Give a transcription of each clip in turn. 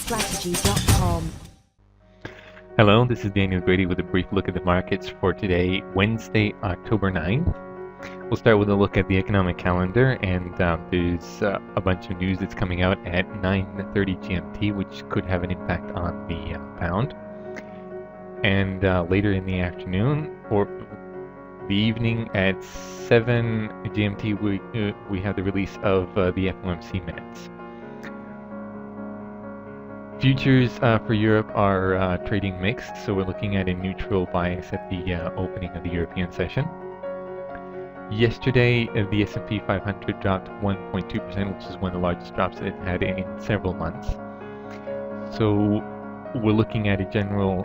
Geostrategy.com. Hello, this is Daniel Grady with a brief look at the markets for today, Wednesday, October 9th. We'll start with a look at the economic calendar, and there's a bunch of news that's coming out at 9:30 GMT, which could have an impact on the pound. And later in the afternoon, or the evening at 7 GMT, we have the release of the FOMC minutes. Futures for Europe are trading mixed, so we're looking at a neutral bias at the opening of the European session. Yesterday, the S&P 500 dropped 1.2%, which is one of the largest drops it had in several months. So we're looking at a general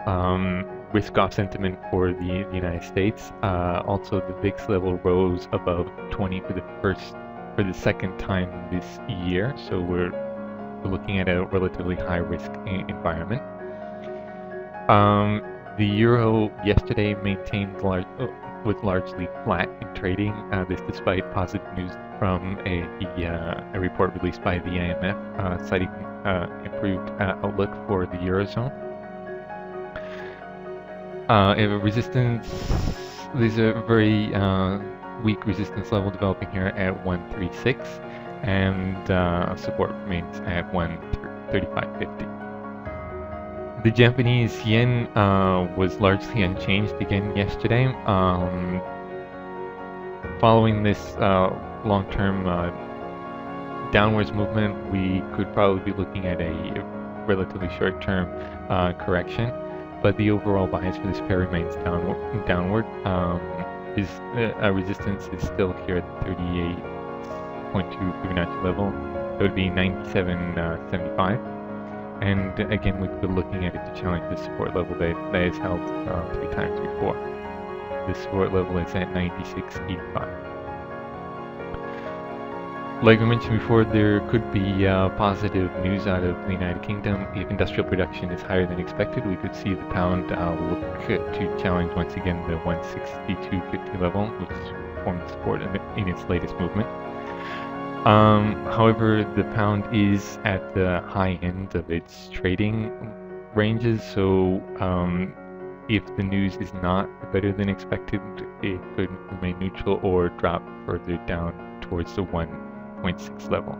risk-off sentiment for the United States. Also, the VIX level rose above 20 for the second time this year. So we're looking at a relatively high-risk environment. The euro yesterday was largely flat in trading. This despite positive news from a report released by the IMF citing improved outlook for the eurozone. There's a very weak resistance level developing here at 136, and support remains at 135.50. The Japanese yen was largely unchanged again yesterday. Following this long-term downwards movement, we could probably be looking at a relatively short-term correction, but the overall bias for this pair remains downward. Resistance is still here at the 38.2 Fibonacci level. That would be 97.75. And again, we've been looking at it to challenge the support level that has held 3 times before. The support level is at 96.85. Like we mentioned before, there could be positive news out of the United Kingdom. If industrial production is higher than expected, we could see the pound look to challenge once again the 162.50 level, which formed support in its latest movement. However, the pound is at the high end of its trading ranges, so if the news is not better than expected, it could remain neutral or drop further down towards the 1.6 level.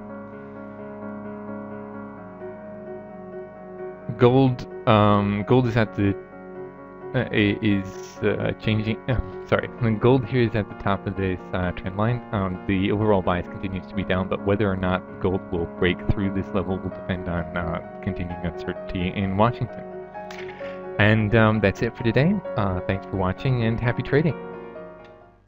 Gold is at the changing. Gold here is at the top of this trend line. The overall bias continues to be down, but whether or not gold will break through this level will depend on continuing uncertainty in Washington. And that's it for today. Thanks for watching, and happy trading.